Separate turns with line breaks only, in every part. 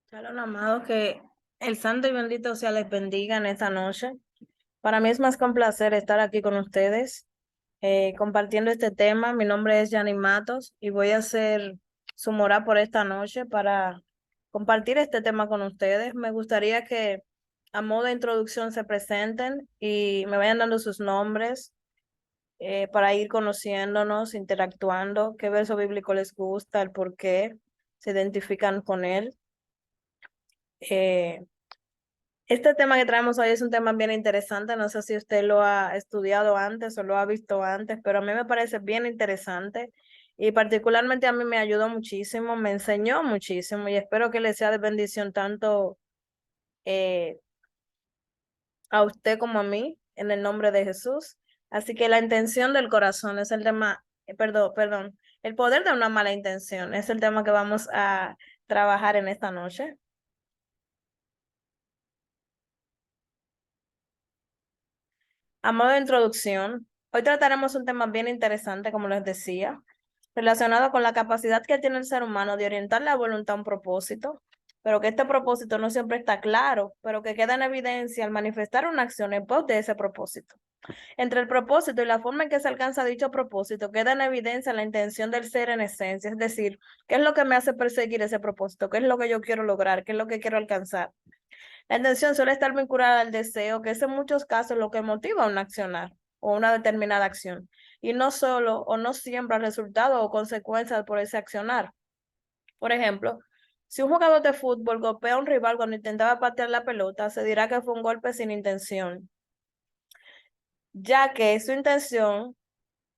Shalom, amado, que el santo y bendito sea les bendiga en esta noche. Para mí es más que un placer estar aquí con ustedes, compartiendo este tema. Mi nombre es Yanni Matos y voy a hacer su mora por esta noche para compartir este tema con ustedes. Me gustaría que a modo de introducción se presenten y me vayan dando sus nombres, para ir conociéndonos, interactuando, qué verso bíblico les gusta, el por qué se identifican con él. Eh, Este tema que traemos hoy es un tema bien interesante. No sé si usted lo ha estudiado antes o lo ha visto antes, pero a mí me parece bien interesante y particularmente a mí me ayudó muchísimo, me enseñó muchísimo y espero que le sea de bendición tanto eh, a usted como a mí en el nombre de Jesús. Así que la intención del corazón es el tema, perdón, el poder de una mala intención es el tema que vamos a trabajar en esta noche. A modo de introducción, hoy trataremos un tema bien interesante, como les decía, relacionado con la capacidad que tiene el ser humano de orientar la voluntad a un propósito, pero que este propósito no siempre está claro, pero que queda en evidencia al manifestar una acción en pos de ese propósito. Entre el propósito y la forma en que se alcanza dicho propósito, queda en evidencia la intención del ser en esencia, es decir, qué es lo que me hace perseguir ese propósito, qué es lo que yo quiero lograr, qué es lo que quiero alcanzar. La intención suele estar vinculada al deseo, que es en muchos casos lo que motiva un accionar o una determinada acción, y no solo o no siempre el resultado o consecuencias por ese accionar. Por ejemplo, si un jugador de fútbol golpea a un rival cuando intentaba patear la pelota, se dirá que fue un golpe sin intención, ya que su intención,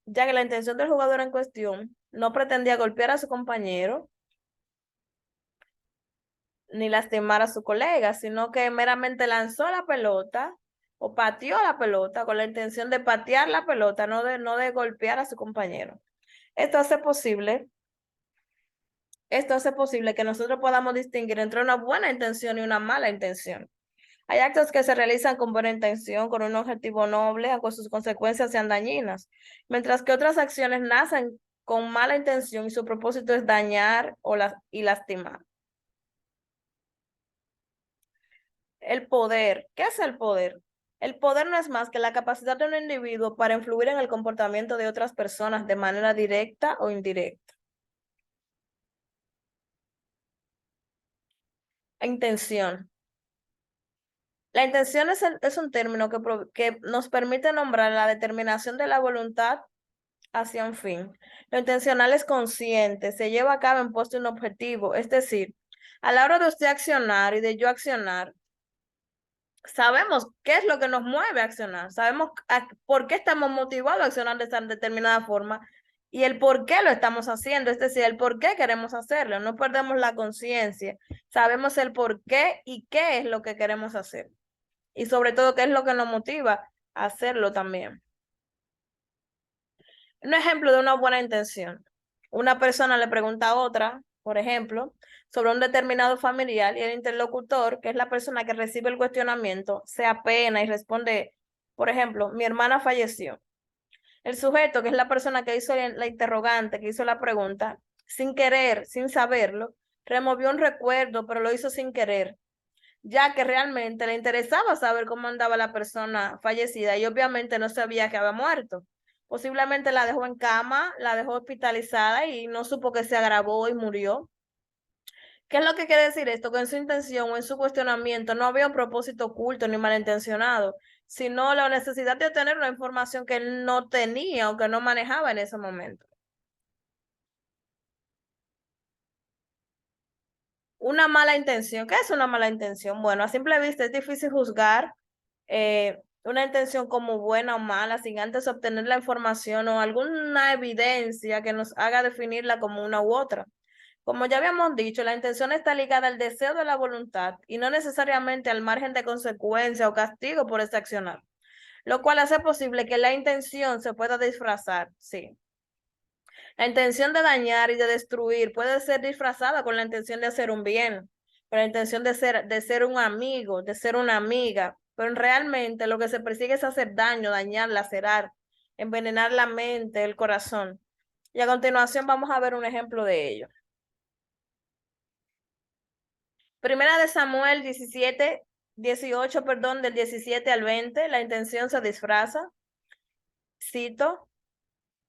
ya que la intención del jugador en cuestión no pretendía golpear a su compañero ni lastimar a su colega, sino que meramente lanzó la pelota o pateó la pelota con la intención de patear la pelota, no de golpear a su compañero. Esto hace posible, esto hace posible que nosotros podamos distinguir entre una buena intención y una mala intención. Hay actos que se realizan con buena intención, con un objetivo noble, aunque sus consecuencias sean dañinas, mientras que otras acciones nacen con mala intención y su propósito es dañar y lastimar. El poder. ¿Qué es el poder? El poder no es más que la capacidad de un individuo para influir en el comportamiento de otras personas de manera directa o indirecta. Intención. La intención es un término que nos permite nombrar la determinación de la voluntad hacia un fin. Lo intencional es consciente, se lleva a cabo en pos de un objetivo, es decir, a la hora de usted accionar y de yo accionar, sabemos qué es lo que nos mueve a accionar, sabemos por qué estamos motivados a accionar de esta determinada forma y el por qué lo estamos haciendo, es decir, el por qué queremos hacerlo, no perdemos la conciencia, sabemos el por qué y qué es lo que queremos hacer y sobre todo qué es lo que nos motiva a hacerlo también. Un ejemplo de una buena intención. Una persona le pregunta a otra, por ejemplo, sobre un determinado familiar y el interlocutor, que es la persona que recibe el cuestionamiento, se apena y responde, por ejemplo, mi hermana falleció. El sujeto, que es la persona que hizo la interrogante, que hizo la pregunta, sin querer, sin saberlo, removió un recuerdo, pero lo hizo sin querer, ya que realmente le interesaba saber cómo andaba la persona fallecida y obviamente no sabía que había muerto. Posiblemente la dejó en cama, la dejó hospitalizada y no supo que se agravó y murió. ¿Qué es lo que quiere decir esto? Que en su intención o en su cuestionamiento no había un propósito oculto ni malintencionado, sino la necesidad de obtener una información que él no tenía o que no manejaba en ese momento. Una mala intención. ¿Qué es una mala intención? Bueno, a simple vista es difícil juzgar una intención como buena o mala sin antes obtener la información o alguna evidencia que nos haga definirla como una u otra. Como ya habíamos dicho, la intención está ligada al deseo de la voluntad y no necesariamente al margen de consecuencia o castigo por ese accionar, lo cual hace posible que la intención se pueda disfrazar, sí. La intención de dañar y de destruir puede ser disfrazada con la intención de hacer un bien, con la intención de ser un amigo, de ser una amiga, pero realmente lo que se persigue es hacer daño, dañar, lacerar, envenenar la mente, el corazón. Y a continuación vamos a ver un ejemplo de ello. Primera de Samuel 18, perdón, del 17 al 20, la intención se disfraza. Cito,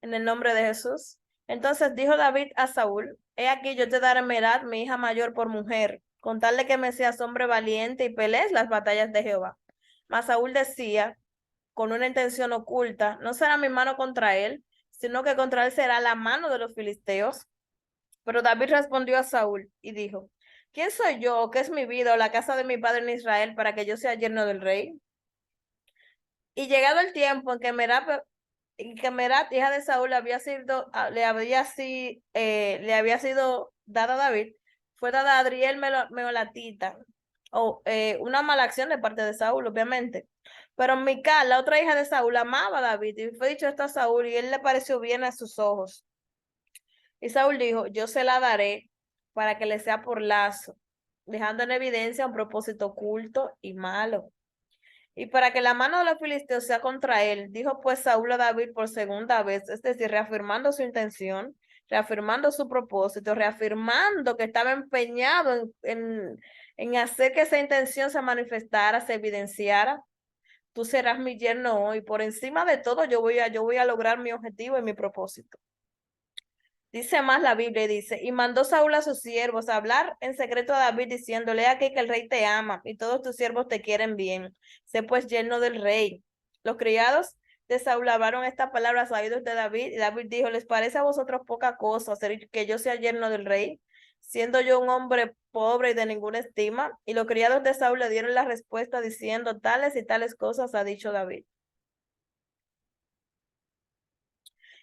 en el nombre de Jesús. Entonces dijo David a Saúl, he aquí yo te daré Merab, mi hija mayor, por mujer, con tal de que me seas hombre valiente y pelees las batallas de Jehová. Mas Saúl decía, con una intención oculta, no será mi mano contra él, sino que contra él será la mano de los filisteos. Pero David respondió a Saúl y dijo, ¿quién soy yo, o qué es mi vida, o la casa de mi padre en Israel, para que yo sea yerno del rey? Y llegado el tiempo en que Merab, hija de Saúl, le había sido dada a David, fue dada a Adriel Meolatita, o una mala acción de parte de Saúl, obviamente. Pero Mical, la otra hija de Saúl, amaba a David, y fue dicho esto a Saúl, y él le pareció bien a sus ojos. Y Saúl dijo, yo se la daré para que le sea por lazo, dejando en evidencia un propósito oculto y malo. Y para que la mano de los filisteos sea contra él, dijo pues Saúl a David por segunda vez, es decir, reafirmando su intención, reafirmando su propósito, reafirmando que estaba empeñado en hacer que esa intención se manifestara, se evidenciara. Tú serás mi yerno hoy. Por encima de todo, yo voy a lograr mi objetivo y mi propósito. Dice más la Biblia y dice, y mandó Saúl a sus siervos a hablar en secreto a David diciéndole, aquí que el rey te ama y todos tus siervos te quieren bien. Sé pues yerno del rey. Los criados de Saúl hablaron estas palabras a oídos de David y David dijo, ¿les parece a vosotros poca cosa hacer que yo sea yerno del rey, siendo yo un hombre pobre y de ninguna estima? Y los criados de Saúl le dieron la respuesta diciendo, tales y tales cosas ha dicho David.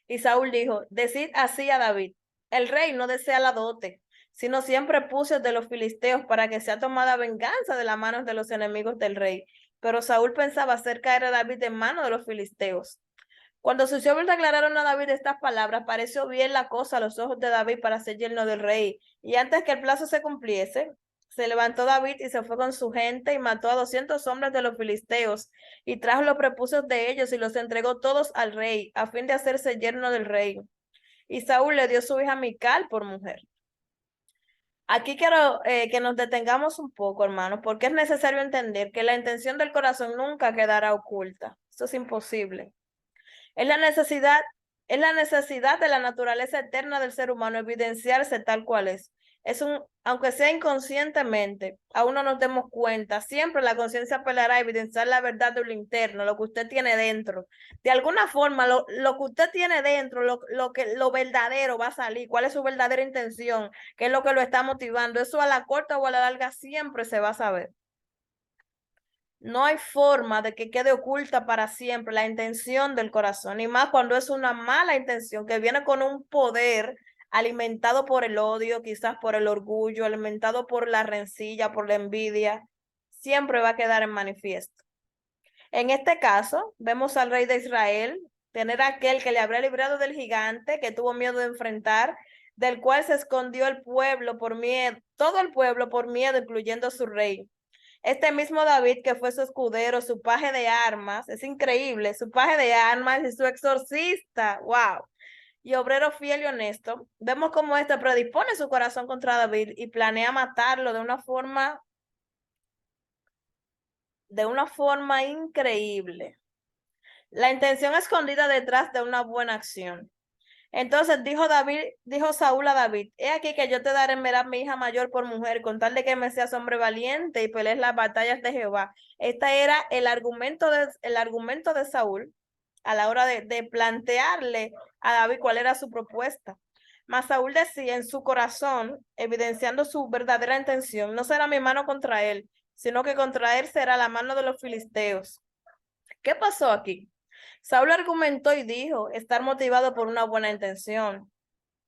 Y Saúl dijo, decid así a David, el rey no desea la dote, sino siempre puso de los filisteos para que sea tomada venganza de las manos de los enemigos del rey. Pero Saúl pensaba hacer caer a David en manos de los filisteos. Cuando sus siervos declararon a David estas palabras, pareció bien la cosa a los ojos de David para ser yerno del rey. Y antes que el plazo se cumpliese, se levantó David y se fue con su gente y mató a 200 hombres de los filisteos y trajo los prepucios de ellos y los entregó todos al rey, a fin de hacerse yerno del rey. Y Saúl le dio su hija Mical por mujer. Aquí quiero que nos detengamos un poco, hermano, porque es necesario entender que la intención del corazón nunca quedará oculta. Eso es imposible. Es la necesidad, es la necesidad de la naturaleza eterna del ser humano evidenciarse tal cual es. Aunque sea inconscientemente, aún no nos demos cuenta, siempre la conciencia apelará a evidenciar la verdad de lo interno, lo que usted tiene dentro. De alguna forma, lo que usted tiene dentro, lo verdadero va a salir. ¿Cuál es su verdadera intención? ¿Qué es lo que lo está motivando? Eso a la corta o a la larga siempre se va a saber. No hay forma de que quede oculta para siempre la intención del corazón, y más cuando es una mala intención que viene con un poder alimentado por el odio, quizás por el orgullo, alimentado por la rencilla, por la envidia, siempre va a quedar en manifiesto. En este caso, vemos al rey de Israel tener aquel que le habría librado del gigante que tuvo miedo de enfrentar, del cual se escondió el pueblo por miedo, todo el pueblo por miedo, incluyendo su rey. Este mismo David, que fue su escudero, su paje de armas, es increíble, su paje de armas y su exorcista, wow, y obrero fiel y honesto, vemos cómo este predispone su corazón contra David y planea matarlo de una forma increíble. La intención escondida detrás de una buena acción. Entonces dijo Saúl a David, he aquí que yo te daré Merab, mi hija mayor, por mujer, con tal de que me seas hombre valiente y pelees las batallas de Jehová. Este era el argumento de Saúl a la hora de plantearle a David cuál era su propuesta. Mas Saúl decía en su corazón, evidenciando su verdadera intención, no será mi mano contra él, sino que contra él será la mano de los filisteos. ¿Qué pasó aquí? Saúl argumentó y dijo estar motivado por una buena intención.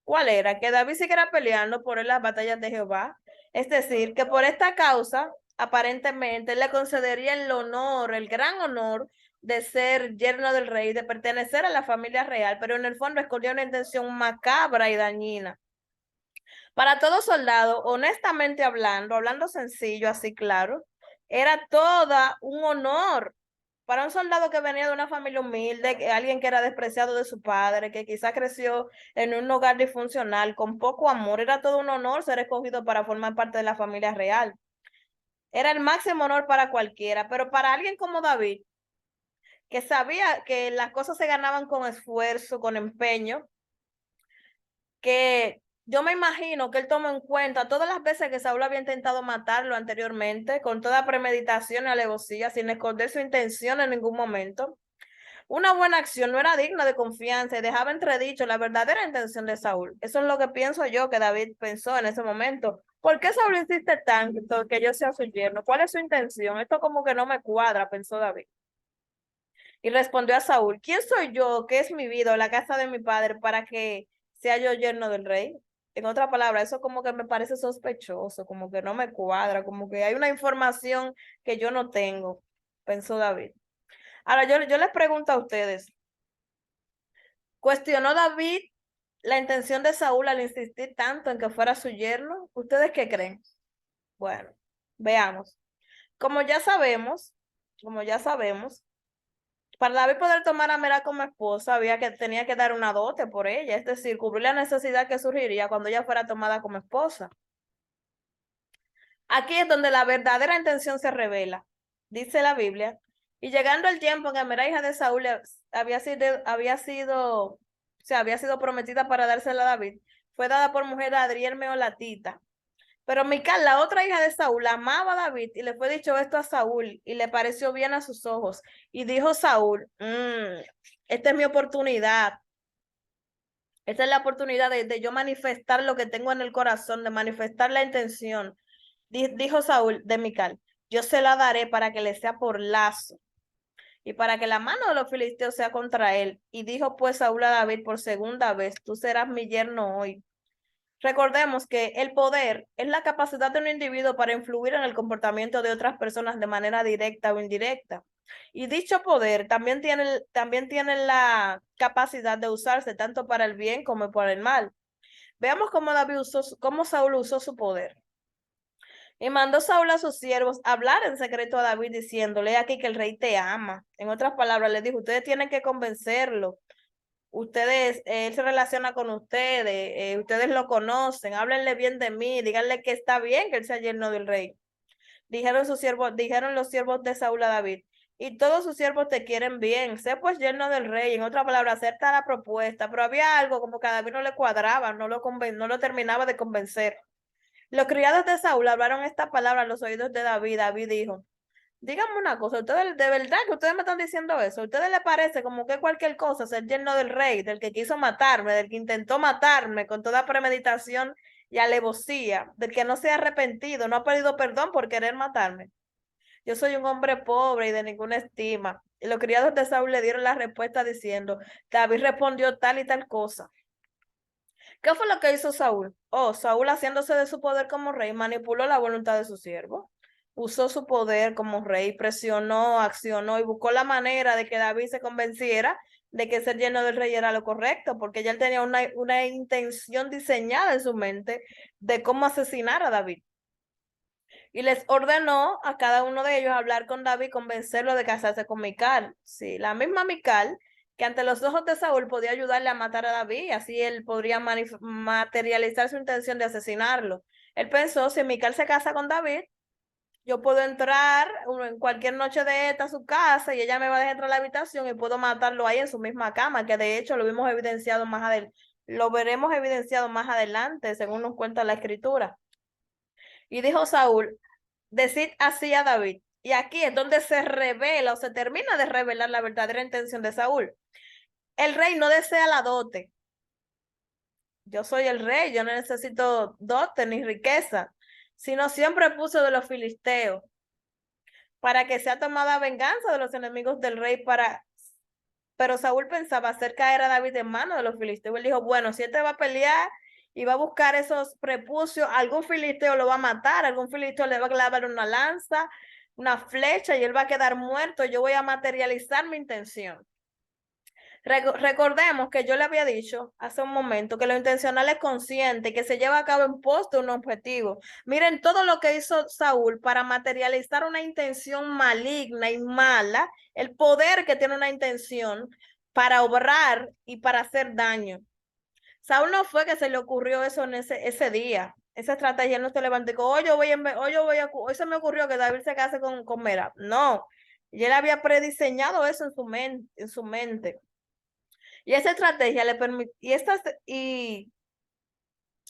¿Cuál era? Que David siguiera peleando por las batallas de Jehová. Es decir, que por esta causa, aparentemente, le concedería el honor, el gran honor de ser yerno del rey, de pertenecer a la familia real, pero en el fondo escondía una intención macabra y dañina. Para todo soldado, honestamente hablando sencillo, así claro, era toda un honor para un soldado que venía de una familia humilde, alguien que era despreciado de su padre, que quizá creció en un hogar disfuncional, con poco amor, era todo un honor ser escogido para formar parte de la familia real. Era el máximo honor para cualquiera, pero para alguien como David, que sabía que las cosas se ganaban con esfuerzo, con empeño, que yo me imagino que él tomó en cuenta todas las veces que Saúl había intentado matarlo anteriormente, con toda premeditación y alevosía, sin esconder su intención en ningún momento. Una buena acción no era digna de confianza y dejaba entredicho la verdadera intención de Saúl. Eso es lo que pienso yo que David pensó en ese momento. ¿Por qué Saúl insiste tanto que yo sea su yerno? ¿Cuál es su intención? Esto como que no me cuadra, pensó David. Y respondió a Saúl, ¿quién soy yo, qué es mi vida o la casa de mi padre para que sea yo yerno del rey? En otra palabra, eso como que me parece sospechoso, como que no me cuadra, como que hay una información que yo no tengo, pensó David. Ahora yo les pregunto a ustedes, ¿cuestionó David la intención de Saúl al insistir tanto en que fuera su yerno? ¿Ustedes qué creen? Bueno, veamos. Como ya sabemos, como ya sabemos, para David poder tomar a Mera como esposa, tenía que dar una dote por ella, es decir, cubrir la necesidad que surgiría cuando ella fuera tomada como esposa. Aquí es donde la verdadera intención se revela, dice la Biblia. Y llegando el tiempo en que Mera, hija de Saúl, había sido prometida para dársela a David, fue dada por mujer a Adriel Meolatita. Pero Mical, la otra hija de Saúl, amaba a David y le fue dicho esto a Saúl y le pareció bien a sus ojos. Y dijo Saúl, esta es mi oportunidad. Esta es la oportunidad de yo manifestar lo que tengo en el corazón, de manifestar la intención. Dijo Saúl de Mical, yo se la daré para que le sea por lazo y para que la mano de los filisteos sea contra él. Y dijo pues Saúl a David por segunda vez, tú serás mi yerno hoy. Recordemos que el poder es la capacidad de un individuo para influir en el comportamiento de otras personas de manera directa o indirecta. Y dicho poder también tiene la capacidad de usarse tanto para el bien como para el mal. Veamos cómo Saúl usó su poder. Y mandó Saúl a sus siervos hablar en secreto a David diciéndole aquí que el rey te ama. En otras palabras, le dijo, ustedes tienen que convencerlo. Ustedes, él se relaciona con ustedes, ustedes lo conocen, háblenle bien de mí, díganle que está bien que él sea yerno del rey. Dijeron los siervos de Saúl a David, y todos sus siervos te quieren bien, sé pues yerno del rey, en otra palabra, acepta la propuesta, pero había algo como que a David no le cuadraba, no lo terminaba de convencer. Los criados de Saúl hablaron esta palabra a los oídos de David. David dijo, díganme una cosa, ustedes de verdad que ustedes me están diciendo eso, ¿a ustedes les parece como que cualquier cosa ser yerno del rey, del que quiso matarme, del que intentó matarme con toda premeditación y alevosía, del que no se ha arrepentido, no ha pedido perdón por querer matarme? Yo soy un hombre pobre y de ninguna estima. Y los criados de Saúl le dieron la respuesta diciendo, David respondió tal y tal cosa. ¿Qué fue lo que hizo Saúl? Oh, Saúl haciéndose de su poder como rey, manipuló la voluntad de su siervo. Usó su poder como rey, presionó, accionó y buscó la manera de que David se convenciera de que ser lleno del rey era lo correcto, porque ya él tenía una intención diseñada en su mente de cómo asesinar a David. Y les ordenó a cada uno de ellos hablar con David y convencerlo de casarse con Mical. Sí, la misma Mical que ante los ojos de Saúl podía ayudarle a matar a David, así él podría materializar su intención de asesinarlo. Él pensó, si Mical se casa con David, yo puedo entrar en cualquier noche de esta a su casa y ella me va a dejar entrar a la habitación y puedo matarlo ahí en su misma cama, que de hecho lo vimos evidenciado más adelante, lo veremos evidenciado más adelante, según nos cuenta la escritura. Y dijo Saúl, decid así a David. Y aquí es donde se revela o se termina de revelar la verdadera intención de Saúl. El rey no desea la dote. Yo soy el rey, yo no necesito dote ni riqueza, sino siempre puso de los filisteos para que sea tomada venganza de los enemigos del rey pero Saúl pensaba hacer caer a David en manos de los filisteos. Él dijo, bueno, si este va a pelear y va a buscar esos prepucios, algún filisteo lo va a matar, algún filisteo le va a clavar una lanza, una flecha y él va a quedar muerto. Yo voy a materializar mi intención. Recordemos que yo le había dicho hace un momento que lo intencional es consciente, que se lleva a cabo en pos de un objetivo. Miren todo lo que hizo Saúl para materializar una intención maligna y mala, el poder que tiene una intención para obrar y para hacer daño. Saúl no fue que se le ocurrió eso en ese día. Esa estrategia él no se levantó y dijo, hoy se me ocurrió que David se case con Merab. No, y él había prediseñado eso en su mente. Y esa estrategia le permitió,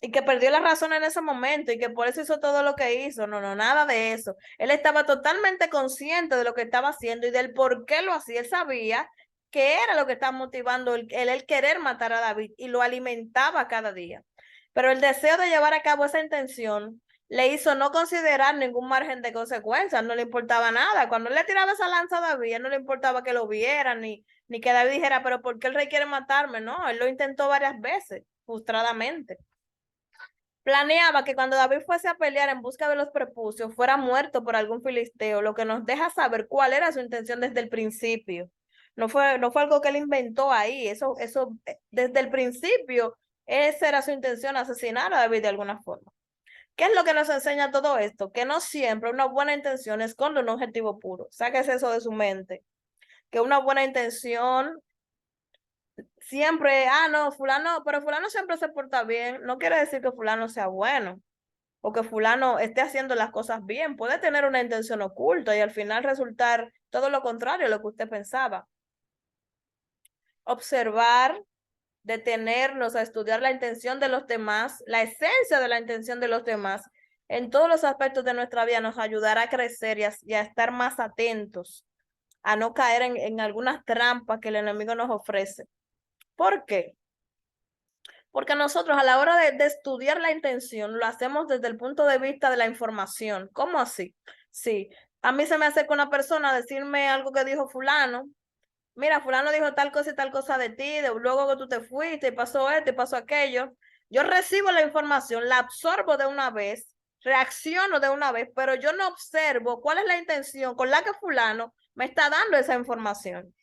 y que perdió la razón en ese momento y que por eso hizo todo lo que hizo. No, no, nada de eso. Él estaba totalmente consciente de lo que estaba haciendo y del por qué lo hacía. Él sabía que era lo que estaba motivando el querer matar a David y lo alimentaba cada día. Pero el deseo de llevar a cabo esa intención le hizo no considerar ningún margen de consecuencias, no le importaba nada. Cuando él le tiraba esa lanza a David, no le importaba que lo vieran, ni que David dijera, pero ¿por qué el rey quiere matarme? No, él lo intentó varias veces, frustradamente. Planeaba que cuando David fuese a pelear en busca de los prepucios, fuera muerto por algún filisteo, lo que nos deja saber cuál era su intención desde el principio. No fue algo que él inventó ahí, desde el principio, esa era su intención, asesinar a David de alguna forma. ¿Qué es lo que nos enseña todo esto? Que no siempre una buena intención esconde un objetivo puro. Sáquese eso de su mente. Que una buena intención siempre, no, fulano, pero fulano siempre se porta bien. No quiere decir que fulano sea bueno o que fulano esté haciendo las cosas bien. Puede tener una intención oculta y al final resultar todo lo contrario a lo que usted pensaba. Observar, detenernos a estudiar la intención de los demás, la esencia de la intención de los demás en todos los aspectos de nuestra vida nos ayudará a crecer y a estar más atentos, a no caer en algunas trampas que el enemigo nos ofrece. ¿Por qué? Porque nosotros a la hora de estudiar la intención lo hacemos desde el punto de vista de la información. ¿Cómo así? Sí, a mí se me acerca una persona a decirme algo que dijo fulano. Mira, fulano dijo tal cosa y tal cosa de ti, luego que tú te fuiste y pasó esto y pasó aquello. Yo recibo la información, la absorbo de una vez, reacciono de una vez, pero yo no observo cuál es la intención con la que fulano me está dando esa información.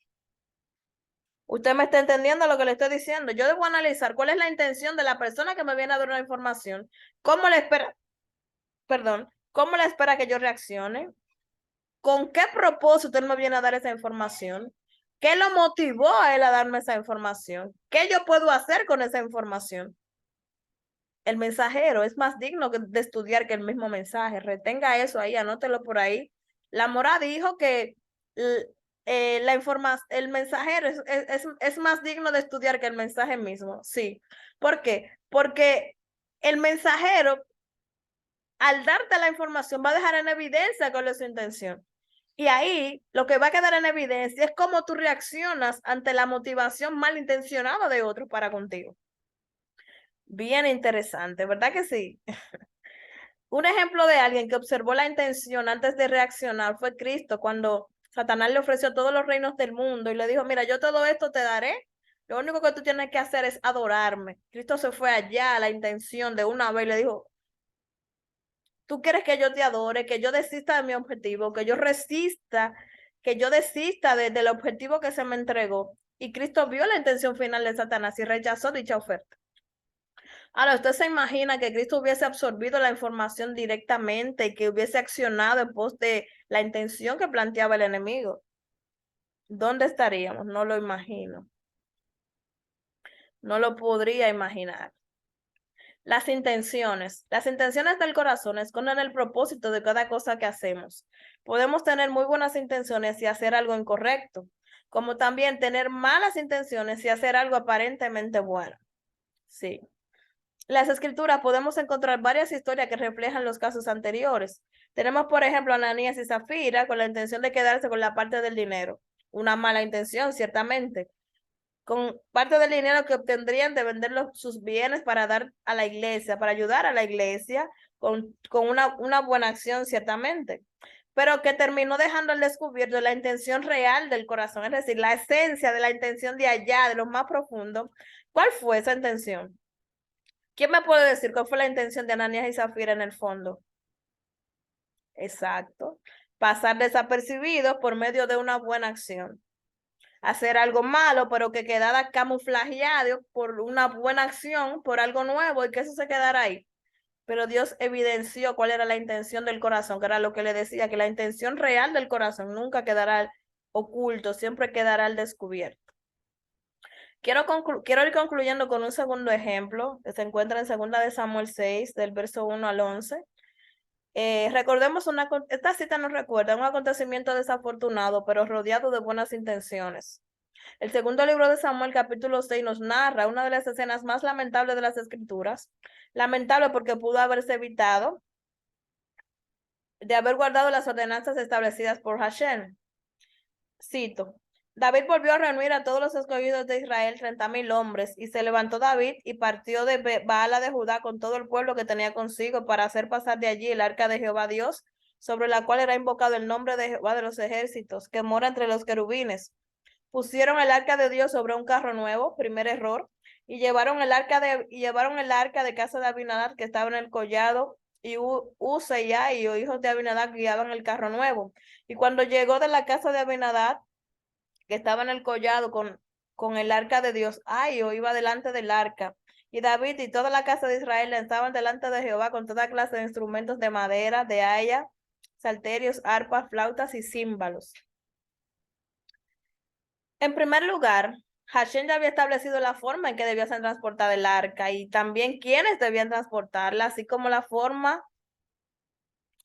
Usted me está entendiendo lo que le estoy diciendo. Yo debo analizar cuál es la intención de la persona que me viene a dar una información, cómo le espera, perdón, cómo le espera que yo reaccione, con qué propósito él me viene a dar esa información, qué lo motivó a él a darme esa información, qué yo puedo hacer con esa información. El mensajero es más digno de estudiar que el mismo mensaje. Retenga eso ahí, anótelo por ahí. La Mora dijo que el mensajero es más digno de estudiar que el mensaje mismo. Sí. ¿Por qué? Porque el mensajero, al darte la información, va a dejar en evidencia cuál es su intención. Y ahí lo que va a quedar en evidencia es cómo tú reaccionas ante la motivación malintencionada de otro para contigo. Bien interesante, ¿verdad que sí? Un ejemplo de alguien que observó la intención antes de reaccionar fue Cristo, cuando Satanás le ofreció todos los reinos del mundo y le dijo, mira, yo todo esto te daré, lo único que tú tienes que hacer es adorarme. Cristo se fue allá a la intención de una vez y le dijo, tú quieres que yo te adore, que yo desista de mi objetivo, que yo desista del objetivo que se me entregó. Y Cristo vio la intención final de Satanás y rechazó dicha oferta. Ahora, ¿usted se imagina que Cristo hubiese absorbido la información directamente y que hubiese accionado en pos de la intención que planteaba el enemigo? ¿Dónde estaríamos? No lo imagino. No lo podría imaginar. Las intenciones. Las intenciones del corazón esconden el propósito de cada cosa que hacemos. Podemos tener muy buenas intenciones y hacer algo incorrecto, como también tener malas intenciones y hacer algo aparentemente bueno. Sí. Las escrituras podemos encontrar varias historias que reflejan los casos anteriores. Tenemos, por ejemplo, a Ananías y Zafira con la intención de quedarse con la parte del dinero. Una mala intención, ciertamente. Con parte del dinero que obtendrían de vender sus bienes para dar a la iglesia, para ayudar a la iglesia con una buena acción, ciertamente. Pero que terminó dejando al descubierto la intención real del corazón, es decir, la esencia de la intención de allá, de lo más profundo. ¿Cuál fue esa intención? ¿Quién me puede decir cuál fue la intención de Ananías y Zafira en el fondo? Exacto. Pasar desapercibidos por medio de una buena acción. Hacer algo malo, pero que quedara camuflajeado por una buena acción, por algo nuevo y que eso se quedara ahí. Pero Dios evidenció cuál era la intención del corazón, que era lo que le decía, que la intención real del corazón nunca quedará oculto, siempre quedará al descubierto. Quiero ir concluyendo con un segundo ejemplo que se encuentra en 2 de Samuel 6, del verso 1 al 11. Recordemos esta cita nos recuerda un acontecimiento desafortunado, pero rodeado de buenas intenciones. El segundo libro de Samuel, capítulo 6, nos narra una de las escenas más lamentables de las Escrituras. Lamentable porque pudo haberse evitado de haber guardado las ordenanzas establecidas por Hashem. Cito. David volvió a reunir a todos los escogidos de Israel, 30,000 hombres, y se levantó David y partió de Baala de Judá con todo el pueblo que tenía consigo para hacer pasar de allí el arca de Jehová Dios, sobre la cual era invocado el nombre de Jehová de los ejércitos, que mora entre los querubines. Pusieron el arca de Dios sobre un carro nuevo, primer error, y llevaron el arca de casa de Abinadab que estaba en el collado, y Usa y Ahio, hijos de Abinadab, guiaban el carro nuevo. Y cuando llegó de la casa de Abinadab, que estaba en el collado con el arca de Dios, Ahio iba delante del arca. Y David y toda la casa de Israel estaban delante de Jehová con toda clase de instrumentos de madera, de haya, salterios, arpas, flautas y címbalos. En primer lugar, Hashem ya había establecido la forma en que debía ser transportada el arca y también quiénes debían transportarla,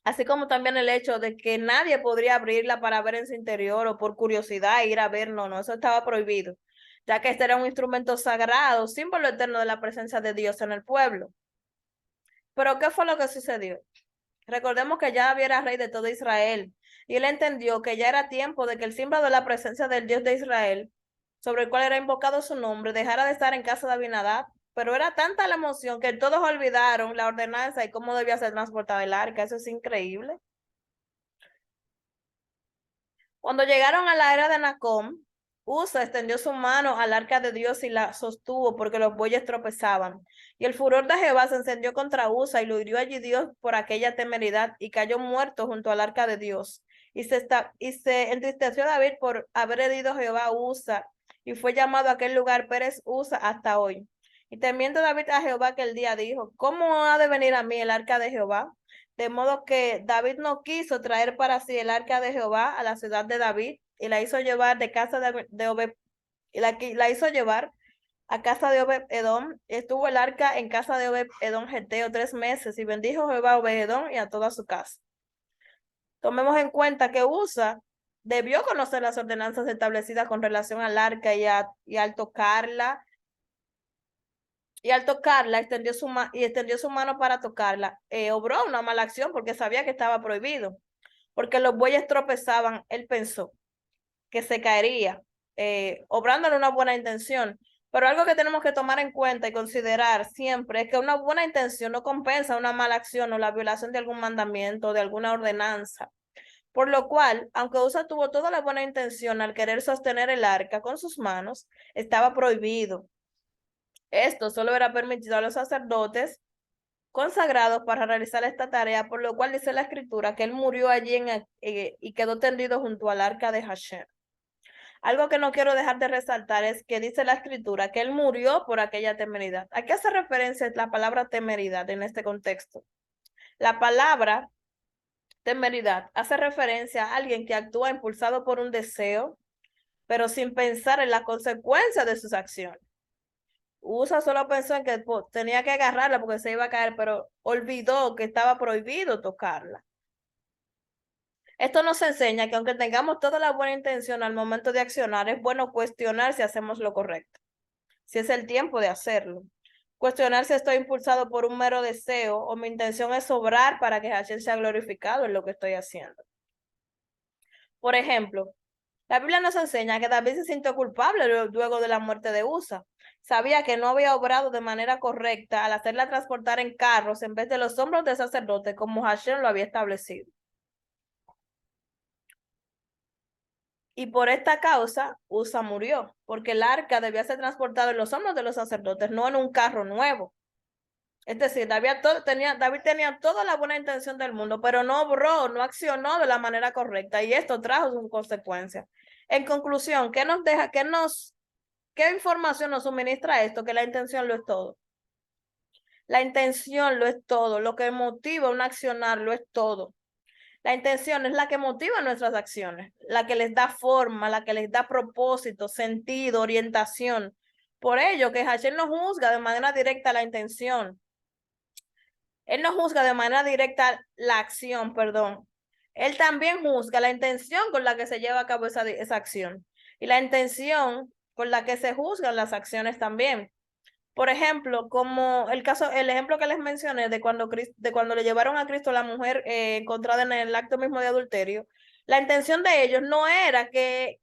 así como también el hecho de que nadie podría abrirla para ver en su interior o por curiosidad ir a ver, no, eso estaba prohibido, ya que este era un instrumento sagrado, símbolo eterno de la presencia de Dios en el pueblo. Pero ¿qué fue lo que sucedió? Recordemos que ya era rey de todo Israel y él entendió que ya era tiempo de que el símbolo de la presencia del Dios de Israel, sobre el cual era invocado su nombre, dejara de estar en casa de Abinadab. Pero era tanta la emoción que todos olvidaron la ordenanza y cómo debía ser transportada el arca. Eso es increíble. Cuando llegaron a la era de Nacón, Usa extendió su mano al arca de Dios y la sostuvo porque los bueyes tropezaban. Y el furor de Jehová se encendió contra Usa y lo hirió allí Dios por aquella temeridad y cayó muerto junto al arca de Dios. Y se entristeció David por haber herido a Jehová a Usa y fue llamado a aquel lugar Pérez Usa hasta hoy. Y temiendo David a Jehová aquel día dijo, ¿cómo ha de venir a mí el arca de Jehová? De modo que David no quiso traer para sí el arca de Jehová a la ciudad de David y la hizo llevar de casa de Obed, y la hizo llevar a casa de Obed Edom. Estuvo el arca en casa de Obed Edom Geteo 3 meses y bendijo Jehová a Obed Edom y a toda su casa. Tomemos en cuenta que Usa debió conocer las ordenanzas establecidas con relación al arca y al tocarla extendió su mano para tocarla, obró una mala acción porque sabía que estaba prohibido. Porque los bueyes tropezaban, él pensó que se caería, obrándole una buena intención. Pero algo que tenemos que tomar en cuenta y considerar siempre es que una buena intención no compensa una mala acción o la violación de algún mandamiento o de alguna ordenanza. Por lo cual, aunque Usa tuvo toda la buena intención al querer sostener el arca con sus manos, estaba prohibido. Esto solo era permitido a los sacerdotes consagrados para realizar esta tarea, por lo cual dice la escritura que él murió allí y quedó tendido junto al arca de Hashem. Algo que no quiero dejar de resaltar es que dice la escritura que él murió por aquella temeridad. ¿A qué hace referencia la palabra temeridad en este contexto? La palabra temeridad hace referencia a alguien que actúa impulsado por un deseo, pero sin pensar en las consecuencias de sus acciones. Usa solo pensó en que tenía que agarrarla porque se iba a caer, pero olvidó que estaba prohibido tocarla. Esto nos enseña que aunque tengamos toda la buena intención al momento de accionar, es bueno cuestionar si hacemos lo correcto, si es el tiempo de hacerlo. Cuestionar si estoy impulsado por un mero deseo o mi intención es obrar para que Hashem sea glorificado en lo que estoy haciendo. Por ejemplo, la Biblia nos enseña que David se sintió culpable luego de la muerte de Usa. Sabía que no había obrado de manera correcta al hacerla transportar en carros en vez de los hombros del sacerdote como Hashem lo había establecido. Y por esta causa, Usa murió, porque el arca debía ser transportado en los hombros de los sacerdotes, no en un carro nuevo. Es decir, David tenía toda la buena intención del mundo, pero no obró, no accionó de la manera correcta, y esto trajo sus consecuencias. En conclusión, ¿qué información nos suministra esto? Que la intención lo es todo. La intención lo es todo, lo que motiva un accionar lo es todo. La intención es la que motiva nuestras acciones, la que les da forma, la que les da propósito, sentido, orientación. Por ello, que Hashem no juzga de manera directa la intención. Él no juzga de manera directa la acción, perdón. Él también juzga la intención con la que se lleva a cabo esa acción. Y la intención con la que se juzgan las acciones también. Por ejemplo, como el ejemplo que les mencioné de cuando le llevaron a Cristo a la mujer encontrada en el acto mismo de adulterio, la intención de ellos no era que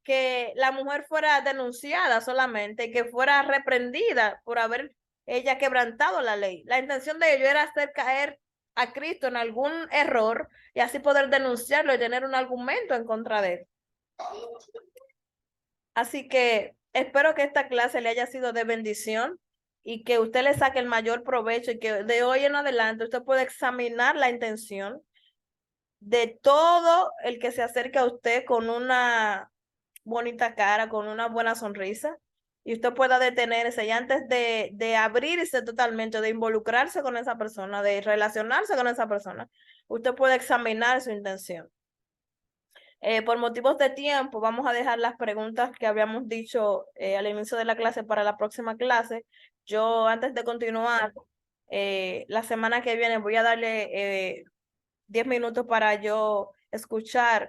la mujer fuera denunciada solamente, que fuera reprendida por haber ella quebrantado la ley. La intención de ellos era hacer caer a Cristo en algún error y así poder denunciarlo y tener un argumento en contra de él. Así que espero que esta clase le haya sido de bendición y que usted le saque el mayor provecho y que de hoy en adelante usted pueda examinar la intención de todo el que se acerque a usted con una bonita cara, con una buena sonrisa, y usted pueda detenerse y antes de abrirse totalmente, de involucrarse con esa persona, de relacionarse con esa persona, usted puede examinar su intención. Por motivos de tiempo, vamos a dejar las preguntas que habíamos dicho al inicio de la clase para la próxima clase. Yo, antes de continuar, la semana que viene voy a darle 10 minutos para yo escuchar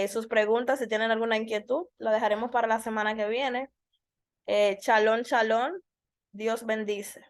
sus preguntas. Si tienen alguna inquietud, la dejaremos para la semana que viene. Chalón, chalón. Dios bendice.